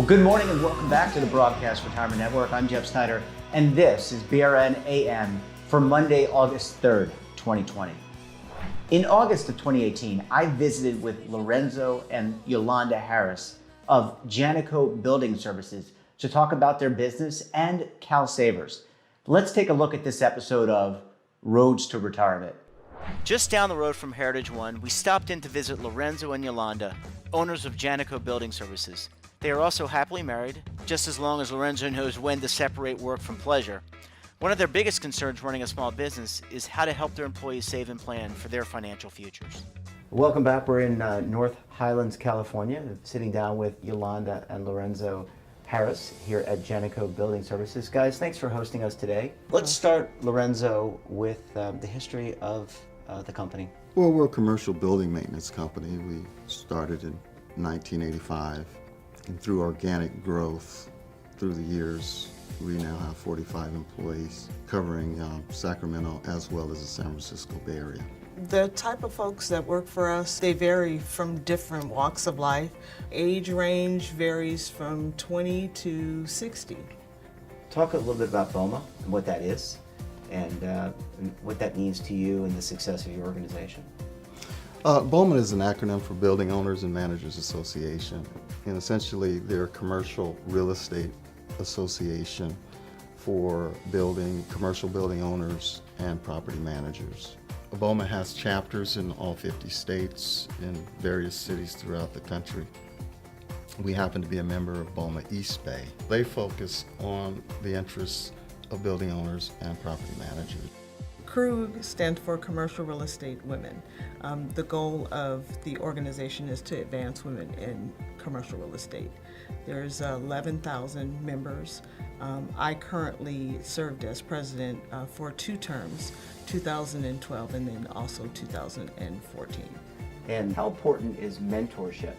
Well, good morning and welcome back to the Broadcast Retirement Network. I'm Jeff Snyder, and this is BRN AM for Monday, August 3rd, 2020. In August of 2018, I visited with Lorenzo and Yolanda Harris of Janico Building Services to talk about their business and Cal Savers. Let's take a look at this episode of Roads to Retirement. Just down the road from Heritage One, we stopped in to visit Lorenzo and Yolanda, owners of Janico Building Services. They are also happily married, just as long as Lorenzo knows when to separate work from pleasure. One of their biggest concerns running a small business is how to help their employees save and plan for their financial futures. Welcome back. We're in North Highlands, California, sitting down with Yolanda and Lorenzo Harris here at Janico Building Services. Guys, thanks for hosting us today. Let's start, Lorenzo, with the history of the company. Well, we're a commercial building maintenance company. We started in 1985. And through organic growth through the years, we now have 45 employees covering Sacramento as well as the San Francisco Bay Area. The type of folks that work for us, they vary from different walks of life. Age range varies from 20 to 60. Talk a little bit about BOMA and what that is and what that means to you and the success of your organization. BOMA is an acronym for Building Owners and Managers Association, and essentially they're a commercial real estate association for commercial building owners and property managers. BOMA has chapters in all 50 states in various cities throughout the country. We happen to be a member of BOMA East Bay. They focus on the interests of building owners and property managers. CRUG stands for Commercial Real Estate Women. The goal of the organization is to advance women in commercial real estate. There's 11,000 members. I currently served as president for 2 terms, 2012 and then also 2014. And how important is mentorship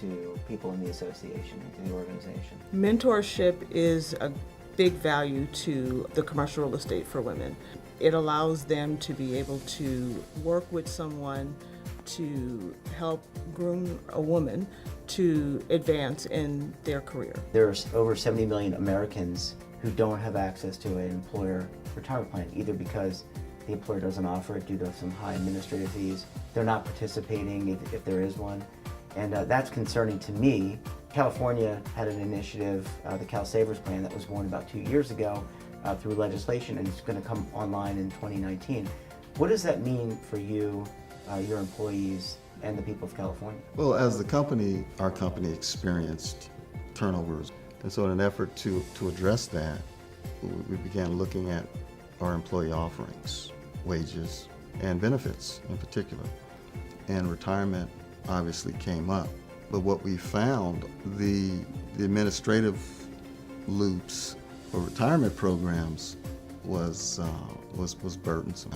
to people in the association and to the organization? Mentorship is a big value to the commercial real estate for women. It allows them to be able to work with someone to help groom a woman to advance in their career. There's over 70 million Americans who don't have access to an employer retirement plan, either because the employer doesn't offer it due to some high administrative fees, they're not participating if there is one, and that's concerning to me. California had an initiative, the Cal Savers plan, that was born about 2 years ago through legislation, and it's going to come online in 2019. What does that mean for you, your employees, and the people of California? Well, as our company experienced turnovers, and so in an effort to address that, we began looking at our employee offerings, wages, and benefits in particular. And retirement obviously came up. But what we found, the administrative loops for retirement programs was burdensome.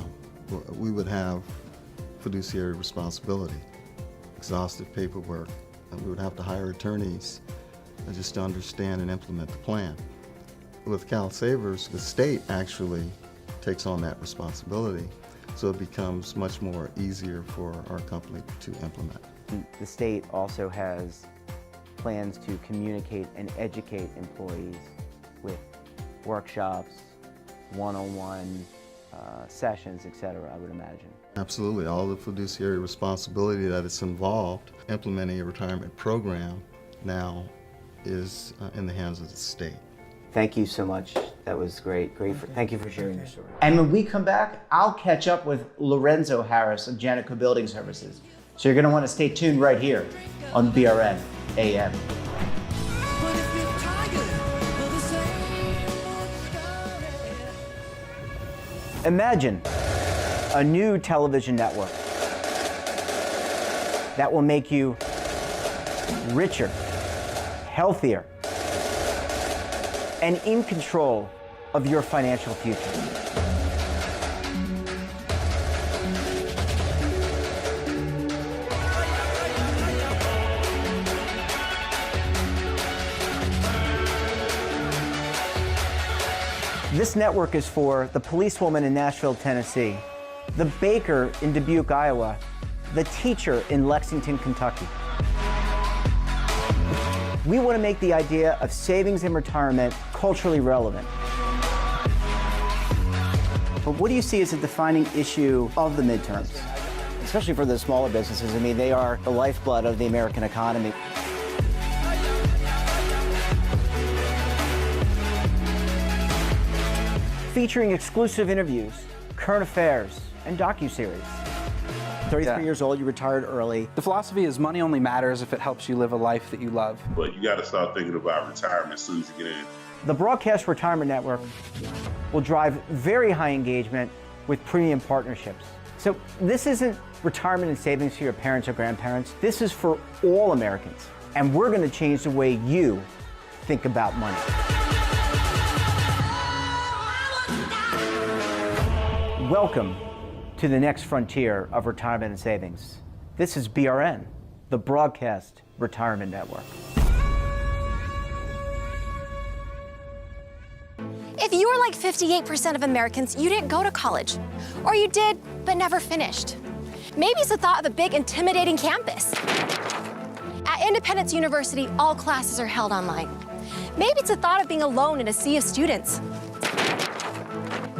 We would have fiduciary responsibility, exhaustive paperwork, and we would have to hire attorneys just to understand and implement the plan. With Cal Savers, the state actually takes on that responsibility, so it becomes much more easier for our company to implement. The state also has plans to communicate and educate employees with workshops, one-on-one sessions, etc., I would imagine. Absolutely. All the fiduciary responsibility that is involved implementing a retirement program now is in the hands of the state. Thank you so much. That was great. Thank you for sharing your story. And when we come back, I'll catch up with Lorenzo Harris of Janico Building Services. So you're going to want to stay tuned right here on BRN AM. Imagine a new television network that will make you richer, healthier, and in control of your financial future. This network is for the policewoman in Nashville, Tennessee, the baker in Dubuque, Iowa, the teacher in Lexington, Kentucky. We want to make the idea of savings and retirement culturally relevant. But what do you see as a defining issue of the midterms? Especially for the smaller businesses. I mean, they are the lifeblood of the American economy. Featuring exclusive interviews, current affairs, and docuseries. 33 years old, you retired early. The philosophy is money only matters if it helps you live a life that you love. But you got to start thinking about retirement as soon as you get in. The Broadcast Retirement Network will drive very high engagement with premium partnerships. So this isn't retirement and savings for your parents or grandparents. This is for all Americans. And we're going to change the way you think about money. Welcome to the next frontier of retirement and savings. This is BRN, the Broadcast Retirement Network. If you are like 58% of Americans, you didn't go to college. Or you did, but never finished. Maybe it's the thought of a big, intimidating campus. At Independence University, all classes are held online. Maybe it's the thought of being alone in a sea of students.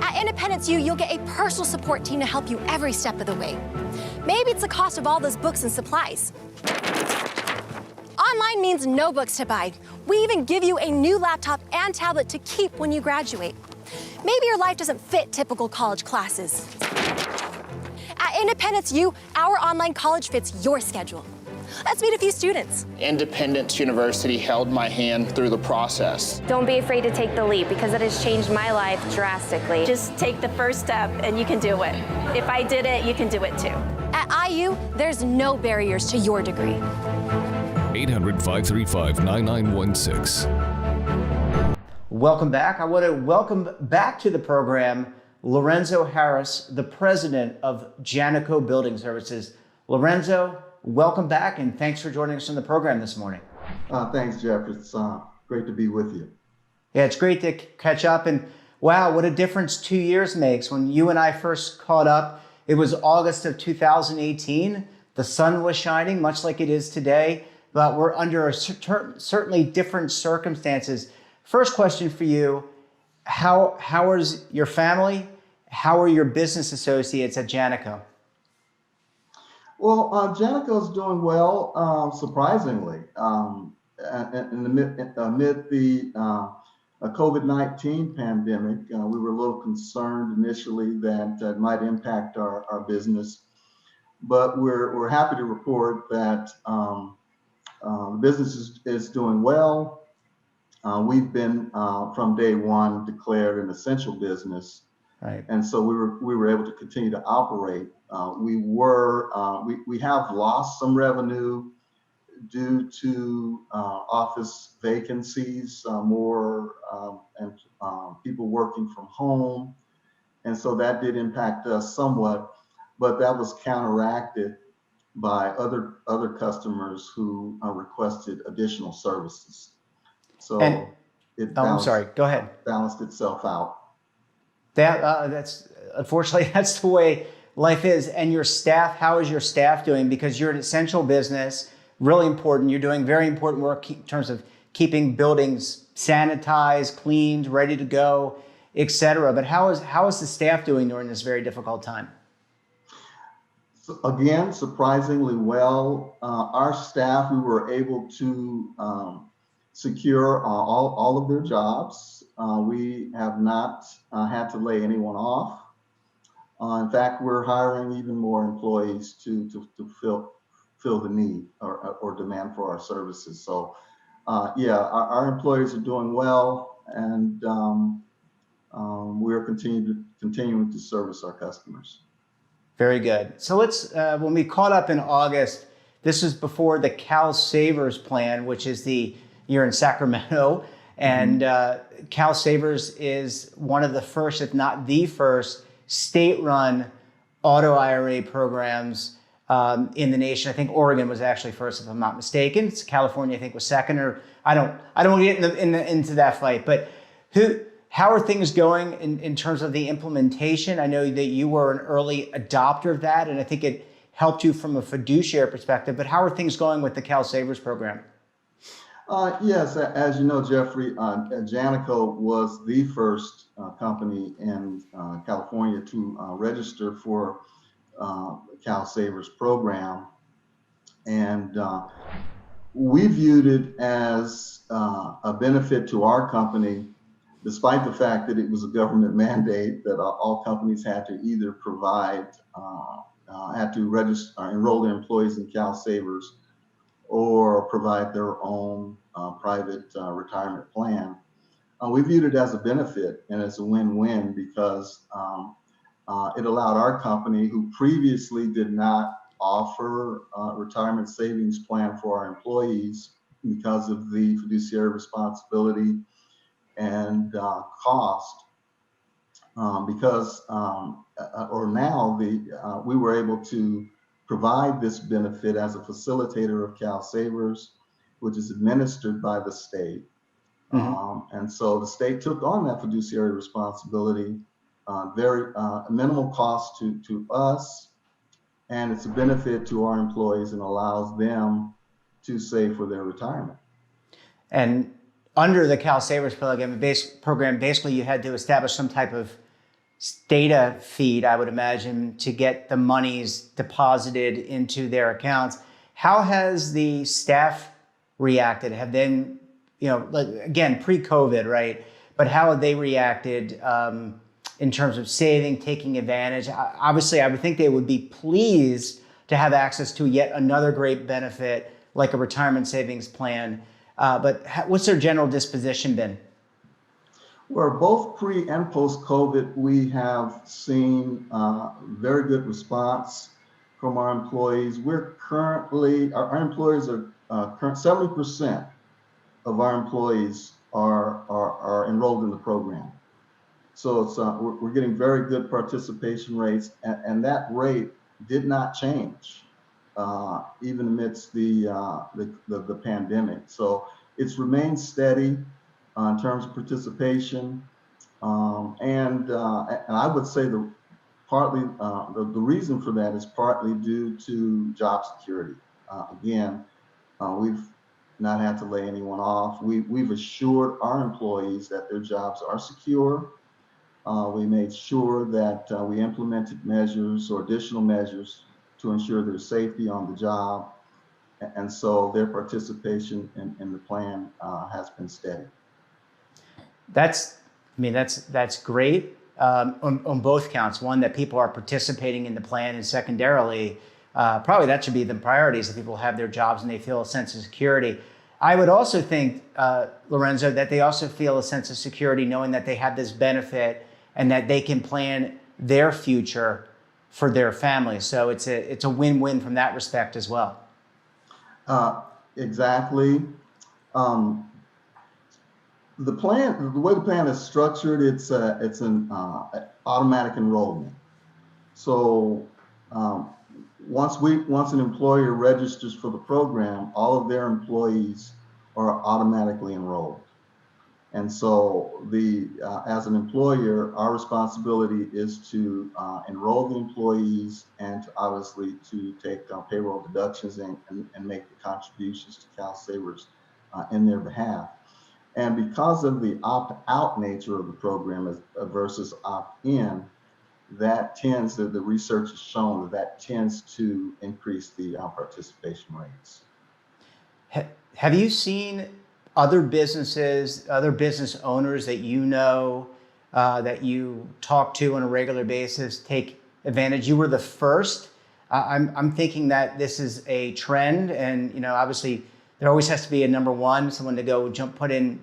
At Independence U, you'll get a personal support team to help you every step of the way. Maybe it's the cost of all those books and supplies. Online means no books to buy. We even give you a new laptop and tablet to keep when you graduate. Maybe your life doesn't fit typical college classes. At Independence U, our online college fits your schedule. Let's meet a few students. Independence University held my hand through the process. Don't be afraid to take the leap because it has changed my life drastically. Just take the first step and you can do it. If I did it, you can do it too. At IU, there's no barriers to your degree. 800-535-9916. Welcome back. I want to welcome back to the program Lorenzo Harris, the president of Janico Building Services. Lorenzo, welcome back, and thanks for joining us on the program this morning. Thanks, Jeff. It's great to be with you. Yeah, it's great to catch up, and wow, what a difference 2 years makes. When you and I first caught up, it was August of 2018. The sun was shining, much like it is today, but we're under certainly different circumstances. First question for you, how is your family? How are your business associates at Janico? Well, Janico is doing well, surprisingly. Amid the COVID-19 pandemic, we were a little concerned initially that it might impact our business, but we're happy to report that the business is doing well. We've been from day one declared an essential business, right? And so we were able to continue to operate. We have lost some revenue due to office vacancies, more and people working from home, and so that did impact us somewhat. But that was counteracted by other customers who requested additional services. So it balanced, Go ahead. Balanced itself out. That's unfortunately that's the way life is. And your staff, how is your staff doing? Because you're an essential business, really important. You're doing very important work in terms of keeping buildings sanitized, cleaned, ready to go, et cetera. But how is the staff doing during this very difficult time? So again, surprisingly well. Our staff, we were able to secure all of their jobs. We have not had to lay anyone off. In fact, we're hiring even more employees to fill the need or demand for our services. So yeah, our employees are doing well, and we're continuing to service our customers. Very good. So let's, when we caught up in August, this was before the Cal Savers plan, which is you're in Sacramento, and Cal Savers is one of the first, if not the first, state-run auto IRA programs in the nation. I think Oregon was actually first, if I'm not mistaken. California, I think, was second, or I don't get into that fight. But how are things going in terms of the implementation? I know that you were an early adopter of that, and I think it helped you from a fiduciary perspective. But how are things going with the Cal Savers program? Yes, as you know, Jeffrey, Janico was the first company in California to register for Cal Savers program. And we viewed it as a benefit to our company, despite the fact that it was a government mandate that all companies had to either provide, had to register, enroll their employees in Cal Savers or provide their own private retirement plan. We viewed it as a benefit and as a win-win because it allowed our company, who previously did not offer a retirement savings plan for our employees because of the fiduciary responsibility and cost, or now we were able to provide this benefit as a facilitator of Cal Savers, which is administered by the state. And so the state took on that fiduciary responsibility, very minimal cost to us, and it's a benefit to our employees and allows them to save for their retirement. And under the Cal Savers program, basically you had to establish some type of data feed, I would imagine, to get the monies deposited into their accounts. How has the staff reacted? Have they, again, pre-COVID, right? But how have they reacted in terms of saving, taking advantage? Obviously, I would think they would be pleased to have access to yet another great benefit like a retirement savings plan. But what's their general disposition been? Well, both pre and post-COVID, we have seen very good response from our employees. We're currently, our employees are, 70% of our employees are enrolled in the program. So it's, we're getting very good participation rates, and that rate did not change even amidst the pandemic. So it's remained steady in terms of participation, and I would say the reason for that is partly due to job security. Again, we've not had to lay anyone off. We've assured our employees that their jobs are secure. We made sure that we implemented measures or additional measures to ensure their safety on the job, and so their participation in the plan has been steady. That's great on both counts. One, that people are participating in the plan, and secondarily, probably that should be the priorities, that people have their jobs and they feel a sense of security. I would also think, Lorenzo, that they also feel a sense of security knowing that they have this benefit and that they can plan their future for their family. So it's a win-win from that respect as well. Exactly. The way the plan is structured, it's an automatic enrollment. So once an employer registers for the program, all of their employees are automatically enrolled. And so as an employer, our responsibility is to enroll the employees and to obviously to take payroll deductions and make the contributions to Cal Savers in their behalf. And because of the opt-out nature of the program versus opt-in, the research has shown that tends to increase the participation rates. Have you seen other businesses, other business owners that you know, that you talk to on a regular basis take advantage? You were the first. I'm thinking that this is a trend, and obviously there always has to be a number one, someone to go jump in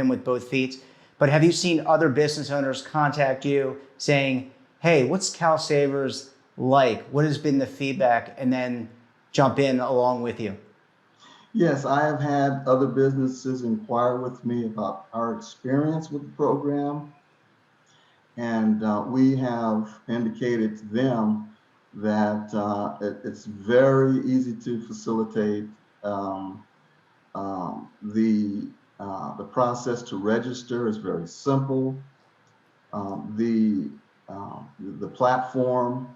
with both feet. But have you seen other business owners contact you saying, "Hey, what's Cal Savers like? What has been the feedback?" and then jump in along with you? Yes, I have had other businesses inquire with me about our experience with the program, and we have indicated to them that it's very easy to facilitate. The process to register is very simple. The platform,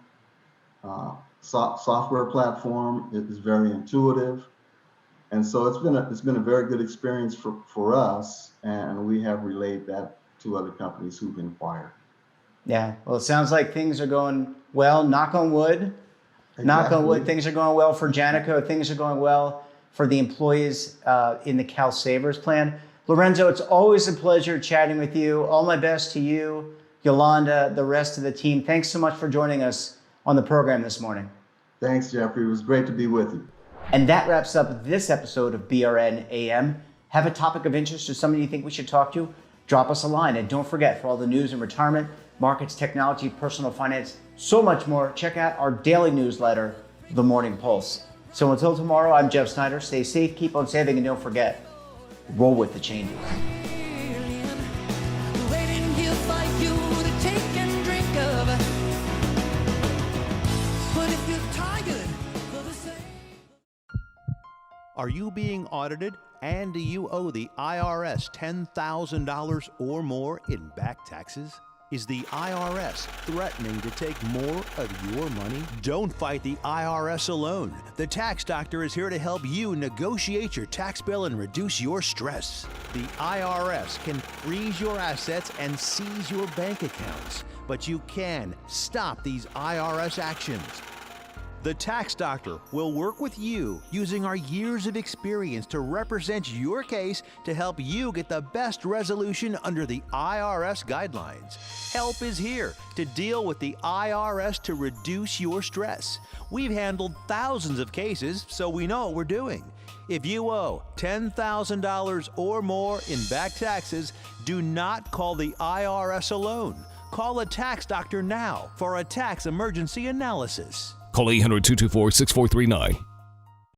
software platform, is very intuitive. And so it's been a very good experience for us, and we have relayed that to other companies who've inquired. Yeah, well, it sounds like things are going well. Knock on wood. Knock on wood, things are going well for Janico. Things are going well for the employees in the Cal Savers plan. Lorenzo, it's always a pleasure chatting with you. All my best to you, Yolanda, the rest of the team. Thanks so much for joining us on the program this morning. Thanks, Jeffrey. It was great to be with you. And that wraps up this episode of BRN AM. Have a topic of interest or somebody you think we should talk to? Drop us a line. And don't forget, for all the news in retirement, markets, technology, personal finance, so much more, check out our daily newsletter, The Morning Pulse. So until tomorrow, I'm Jeff Snyder. Stay safe, keep on saving, and don't forget, roll with the changes. Are you being audited and do you owe the IRS $10,000 or more in back taxes? Is the IRS threatening to take more of your money? Don't fight the IRS alone. The Tax Doctor is here to help you negotiate your tax bill and reduce your stress. The IRS can freeze your assets and seize your bank accounts, but you can stop these IRS actions. The Tax Doctor will work with you using our years of experience to represent your case to help you get the best resolution under the IRS guidelines. Help is here to deal with the IRS to reduce your stress. We've handled thousands of cases, so we know what we're doing. If you owe $10,000 or more in back taxes, do not call the IRS alone. Call a Tax Doctor now for a tax emergency analysis. Call 800-224-6439.